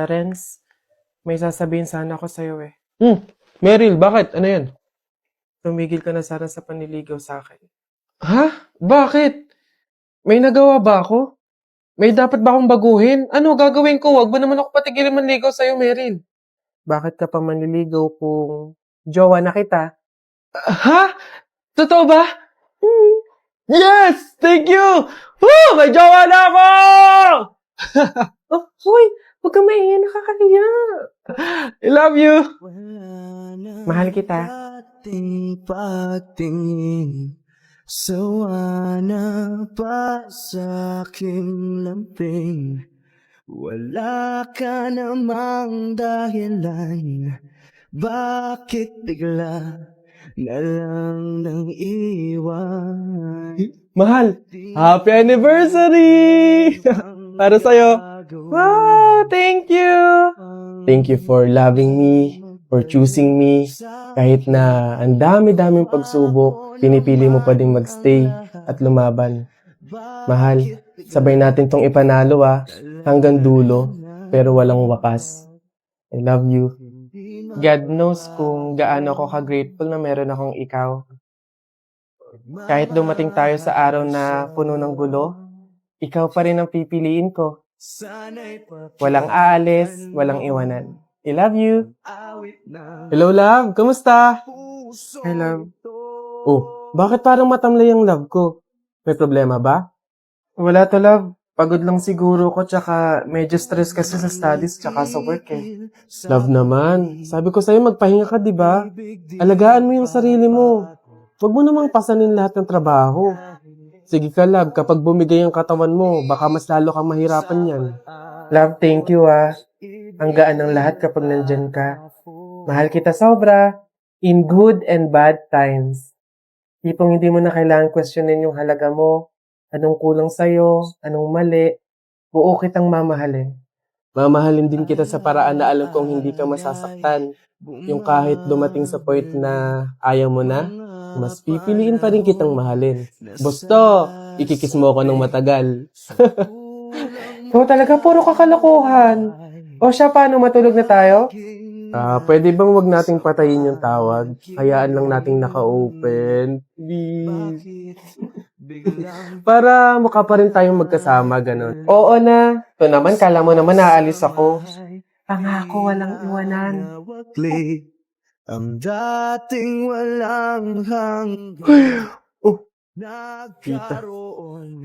Renz, may sasabihin sana ako sa'yo eh. Hmm, Meryl, bakit? Ano yan? Tumigil ka na sana sa panliligaw sa akin. Ha? Bakit? May nagawa ba ako? May dapat ba akong baguhin? Ano gagawin ko? Wag mo naman ako patigilin manligaw sa'yo, Meryl. Bakit ka pa manliligaw kung jowa na kita? Ha? Totoo ba? Yes! Thank you! Woo! May jowa na ako! Oh, hoy! Huwag kang maingay, nakakahiya. I love you! Mahal kita. Ating pagtingin, sawa na pa sa aking lambing. Wala ka namang dahilan, bakit bigla na lang nang iwan? Mahal, happy anniversary! Para sa'yo. Wow, thank you! Thank you for loving me, for choosing me. Kahit na ang dami-daming pagsubok, pinipili mo pa ding magstay at lumaban. Mahal, sabay natin tong ipanalo hanggang dulo, pero walang wakas. I love you. God knows kung gaano ako ka-grateful na meron akong ikaw. Kahit dumating tayo sa araw na puno ng gulo, ikaw pa rin ang pipiliin ko. Walang aalis, walang iwanan. I love you. Hello, love. Kamusta? I love. Oh, bakit parang matamlay ang love ko? May problema ba? Wala to, love. Pagod lang siguro ko, tsaka medyo stress kasi sa studies tsaka sa work eh. Love naman. Sabi ko sa'yo, magpahinga ka, di ba? Alagaan mo yung sarili mo. Huwag mo namang pasanin lahat ng trabaho. Sige ka, love. Kapag bumigay ang katawan mo, baka mas lalo kang mahirapan yan. Love, thank you ah. Ang gaan ng lahat kapag nandyan ka. Mahal kita sobra. In good and bad times. Tipong hindi mo na kailangan questionin yung halaga mo. Anong kulang sa'yo? Anong mali? Buo kitang mamahalin. Mamahalin din kita sa paraan na alam kong hindi ka masasaktan. Yung kahit dumating sa point na ayaw mo na, mas pipiliin pa rin kitang mahalin. Busto, ikikis mo ako ng matagal. Ikaw talaga puro kakalokohan. O siya, paano matulog na tayo? Pwede bang wag nating patayin yung tawag? Hayaan lang nating naka-open. Please. Para mukha pa rin tayong magkasama, ganun. Oo na. Ito naman, kala mo naman naalis ako. Pangako walang iwanan. Ang dating walang hanggan. Oh, tita.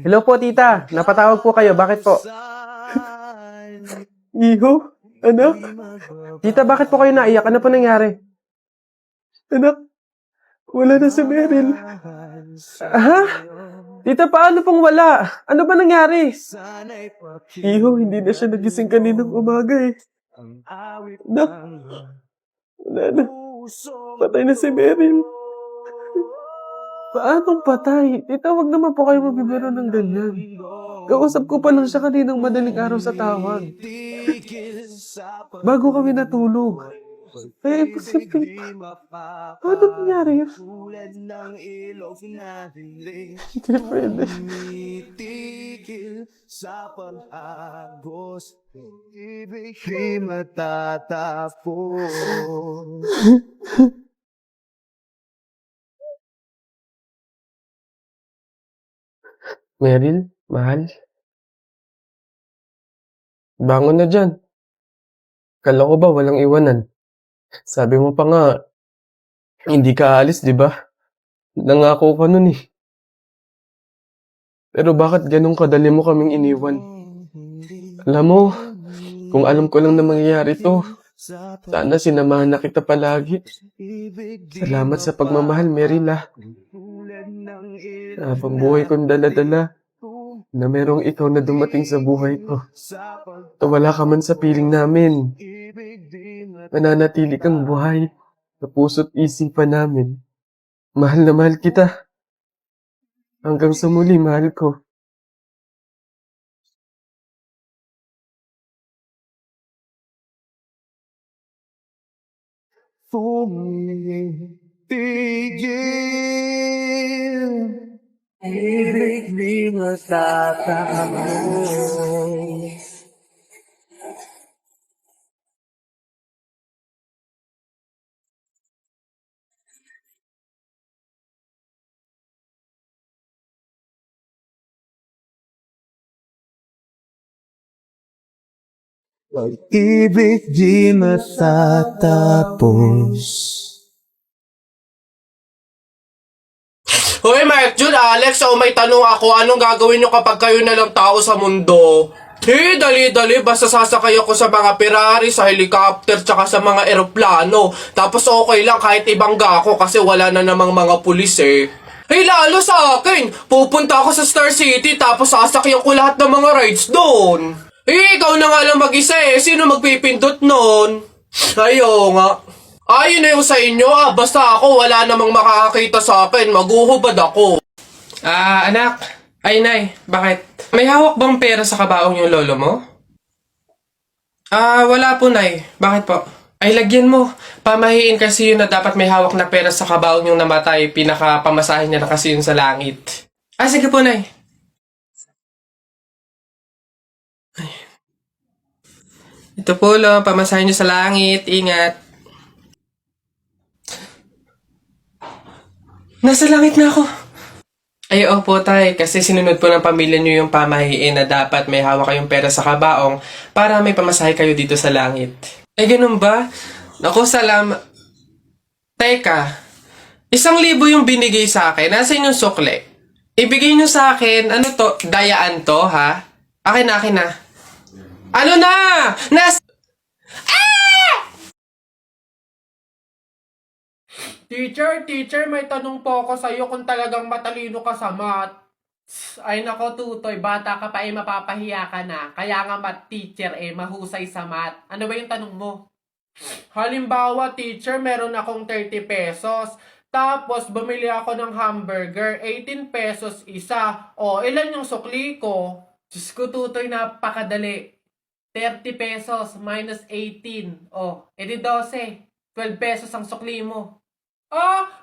Hello po, tita. Napatawag po kayo. Bakit po? Iho? Anak? Tita, bakit po kayo naiyak? Ano po nangyari? Anak, wala na si Meryl. Ha? Tita, paano pong wala? Ano ba nangyari? Iho, hindi na siya nagising kaninang umaga eh. Anak, wala na. Patay na si Meryl. Paanong patay? Tita, wag naman po kayo magbibiro ng ganyan. Kausap ko pa lang siya kaninang madaling araw sa tawag. Bago kami natulog. Kaya imposible. Paano nangyari yun? Hindi pwede. Tumitigil sa paghagos, ibig di matatapos. Meryl, mahal. Bangon na dyan. Kala ko ba walang iwanan? Sabi mo pa nga, hindi ka aalis, di ba? Nangako ka nun eh. Pero bakit ganun kadali mo kaming iniwan? Alam mo, kung alam ko lang na mangyayari to, sana sinamahan na kita palagi. Salamat sa pagmamahal, Meryl Habang buhay kong dala-dala, na merong ikaw na dumating sa buhay ko. Wala ka man sa piling namin. Mananatili kang buhay sa puso't isipan namin. Mahal na mahal kita. Hanggang sa muli, mahal ko. Tumitigil, ibig di matatapos. Pag-ibig di matatapos. Hoy, Mark, Jun, Alex, may tanong ako. Anong gagawin nyo kapag kayo na lang tao sa mundo? Dali-dali, basta sasakay ako sa mga Ferrari, sa helicopter, tsaka sa mga eroplano. Tapos okay lang kahit ibangga ako kasi wala na namang mga pulis eh. Lalo sa akin, pupunta ako sa Star City tapos sasakyan ko lahat ng mga rides doon. Ikaw na nga lang mag-isa eh. Sino magpipindot nun? Ayo nga. Ayun na yung sa inyo basta ako wala namang makakakita sa akin, maguhubad ako. Anak. Ay, Nay, bakit? May hawak bang pera sa kabaong yung lolo mo? Wala po, Nay. Bakit po? Ay, lagyan mo. Pamahiin kasi yun na dapat may hawak na pera sa kabaong yung namatay. Pinaka-pamasahin niya na kasi yun sa langit. Sige po, Nay. Ay. Ito po, lo. Pamasahin niyo sa langit. Ingat. Nasa langit na ako. Ay, opo, tay. Kasi sinunod po ng pamilya niyo yung pamahiin na dapat may hawak kayong pera sa kabaong para may pamasahe kayo dito sa langit. Ay, ganun ba? Naku, salamat. Teka, 1,000 yung binigay sa akin. Nasa yung sukle? Ibigay niyo sa akin, ano to? Dayaan to, ha? Akin na. Ano na? Teacher, may tanong po ako sa'yo kung talagang matalino ka sa math. Ay nako, Tutoy, bata ka pa mapapahiya ka na. Kaya nga math teacher mahusay sa math. Ano ba yung tanong mo? Halimbawa, teacher, meron akong 30 pesos. Tapos, bumili ako ng hamburger, 18 pesos isa. O, ilan yung sukli ko? Diyos ko, Tutoy, napakadali. 30 pesos minus 18. O, edi 12. 12 pesos ang sukli mo.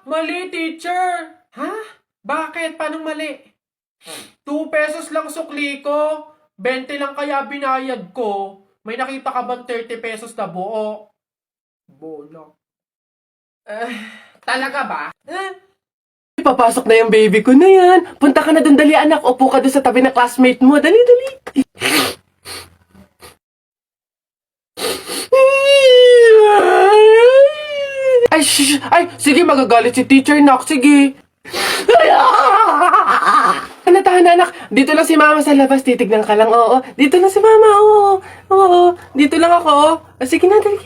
Mali, teacher. Ha? Bakit? Paano mali? 2 pesos lang sukli ko. 20 lang kaya binayad ko. May nakita ka bang 30 pesos na buo? Bola. Talaga ba? Papasok na yung baby ko na yan. Punta ka na dun, dali anak. Upo ka dun sa tabi ng classmate mo. Dali. Ay, sige, magagalit si teacher, nak. Sige. Tahan, anak. Dito lang si mama sa labas. Titignan ka lang. Oo. Dito lang si mama. Oo. Dito lang ako. Sige na, dali.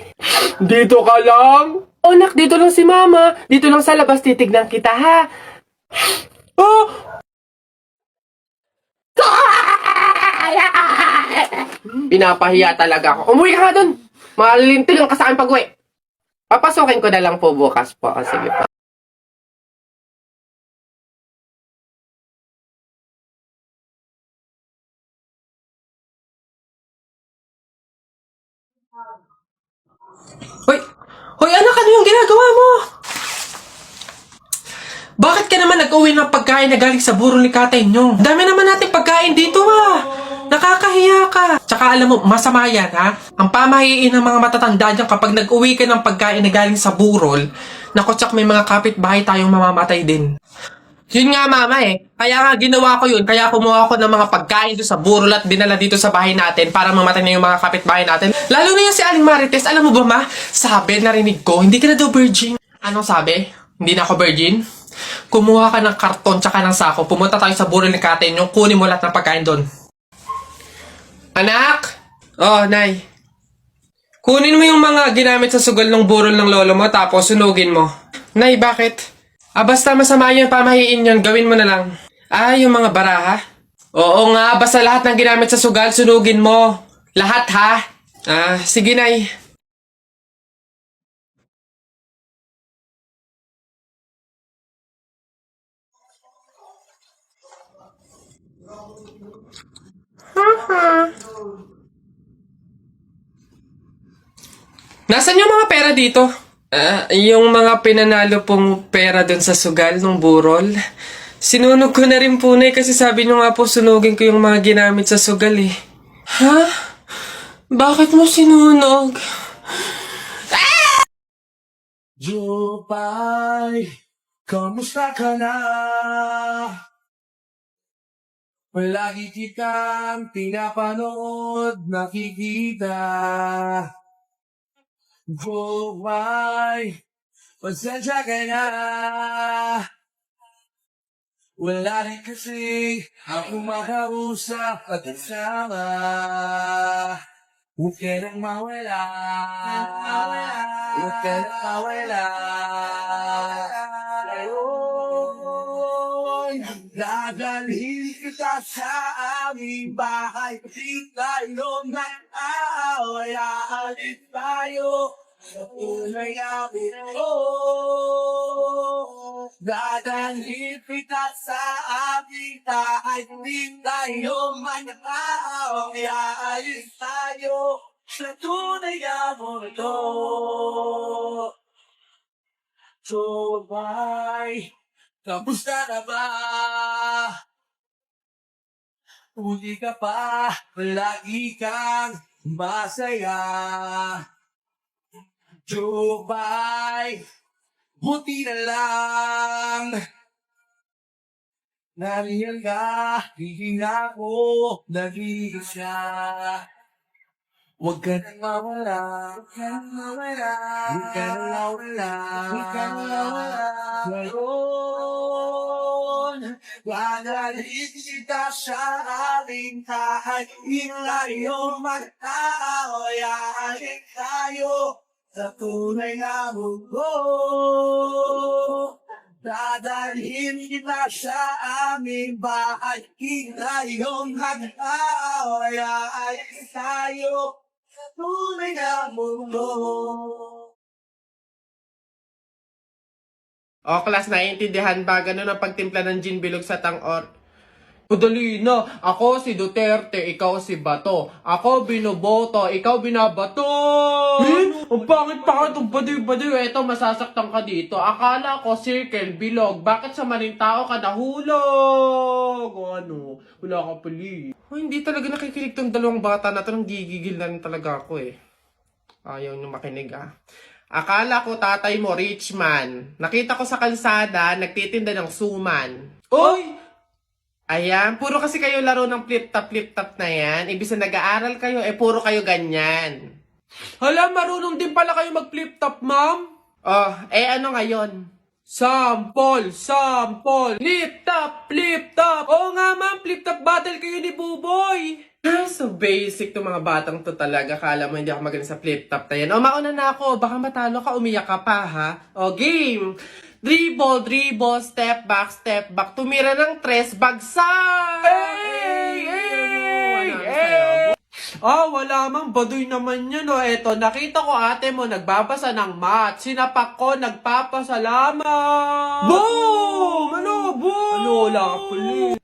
Dito ka lang? Oh, nak. Dito lang si mama. Dito lang sa labas. Titignan kita, ha? Pinapahiya talaga ako. Umuwi ka nga dun. Malilintil lang ka sa akin pag-uwi. Papasukin ko na lang po bukas po. Sige po. Hoy anak, ano yung ginagawa mo? Bakit ka naman nag-uwi ng pagkain na galing sa burol ni Katay nyo? Dami naman natin pagkain dito Nakakahiya ka. Tsaka alam mo, masama yan Ang pamahiin ng mga matatanda dyan kapag nag-uwi ka ng pagkain na galing sa burol, naku, tsak may mga kapitbahay tayong mamamatay din. Yun nga mama Kaya nga ginawa ko yun. Kaya kumuha ko ng mga pagkain doon sa burol at dinala dito sa bahay natin para mamatay na yung mga kapitbahay natin. Lalo na yung si Aling Marites. Alam mo ba ma? Sabi, narinig ko, hindi ka na daw virgin. Anong sabi? Hindi na ako virgin? Kumuha ka ng karton tsaka ng sako. Pumunta tayo sa burol ni Katay nyo. Kunin mo lahat ng pagkain doon. Anak? Oh, Nay. Kunin mo yung mga ginamit sa sugal ng burol ng lolo mo tapos sunugin mo. Nay, bakit? Basta masama yung pamahiin yun, gawin mo na lang. Yung mga baraha? Oo nga, basta lahat ng ginamit sa sugal, sunugin mo. Lahat ha? Sige Nay. Nasaan yung mga pera dito? Yung mga pinanalo pong pera dun sa sugal ng burol. Sinunog ko na rin po kasi sabi nyo nga po sunugin ko yung mga ginamit sa sugal Ha? Bakit mo sinunog? Jupay, kamusta ka na? Palagi kitang pinapanood, nakikita. Oh, why? Pasensya ka na. Wala rin kasi ako makausap at kasama. Huwag ka nang mawala. Huwag ka nang mawala. Ngayon, dadalhin kita sa aming bahay. Di tayo nag-aaway, aalis tayo. Tunay namin, dadalhin kita sa aming bahay. Di tayo mag-aaway, aalis tayo. Sa tunay na mundo. So, bye. Tapos na ba? Huli ka pa, palagi kang masaya. Jubay, buti na lang. Nariyan ka, hindi na ako nag-iisa. Huwag ka nang mawala. Huwag ka nang mawala. Huwag ka nang mawala. Huwag ka nang mawala. Ngayon, dadalhin kita sa aming bahay. Ilayo mag-aaway, aalis tayo sa tunay na mundo. Dadalhin kita sa aming bahay. Ilayo mag-aaway, aalis tayo sa tunay na mundo. O, class, naiintindihan ba? Ganun ang pagtimpla ng gin bilog sa tang-or. Madali na. Ako si Duterte, ikaw si Bato. Ako binoboto, ikaw binabato. Ang pangit-pangit ang baduy-baduy. Eto, masasaktan ka dito. Akala ko circle, bilog. Bakit sa maling tao ka nahulog? O ano? Wala ka pali. Oh, hindi talaga nakikinig tong dalawang bata na to. Nang gigigil na rin talaga ako eh. Ayaw nyo makinig ah. Akala ko tatay mo, rich man. Nakita ko sa kalsada, nagtitinda ng suman. Oy! Ayan, puro kasi kayo laro ng flip-top na yan. Ibig na nag-aaral kayo, puro kayo ganyan. Hala, marunong din pala kayo mag-flip-top, ma'am? Oh, ano ngayon? Sample! Flip-top! Oo nga, ma'am, flip-top battle kayo ni Buboy. So basic to mga batang to talaga. Kala mo hindi ako magaling sa flip-top na yan. O, mauna na ako. Baka matalo ka, umiyak ka pa, ha? O, game! Dribble, step back. Tumira ng tres, bagsak! Wala mang baduy naman yun, o. Eto, nakita ko ate mo nagbabasa ng math. Sinapak ko, nagpapasalamat! Boom! Boom! Wala ka puli.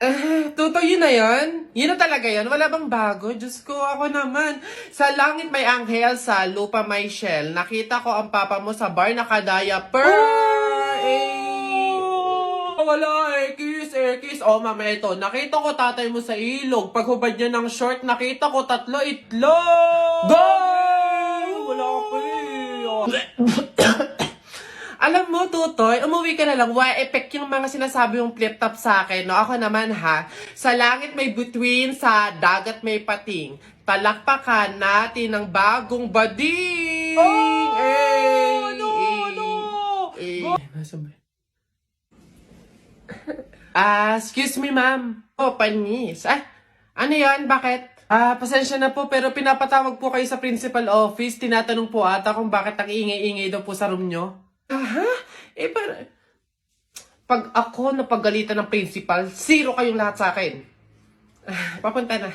Tuto, yun na yun? Yun na talaga yun? Wala bang bago? Diyos ko, ako naman. Sa langit may anghel, sa lupa may shell. Nakita ko ang papa mo sa bar nakadaya-per. Wala, kiss. O, mama, ito. Nakita ko tatay mo sa ilog. Paghubad niya ng short, nakita ko 3 itlog. Go! Wala ka pali. Alam mo, Tutoy, umuwi ka na lang. Why effect yung mga sinasabi yung flip-top sa akin. No, ako naman ha. Sa langit may bituin, sa dagat may pating. Talakpakan natin ang bagong bading. Excuse me, ma'am. Panis. Ano yan? Bakit? Pasensya na po, pero pinapatawag po kayo sa principal office. Tinatanong po ata kung bakit nag-iingay-ingay daw po sa room nyo. Pag ako napagalitan ng principal, 0 kayong lahat sa akin. Papunta na.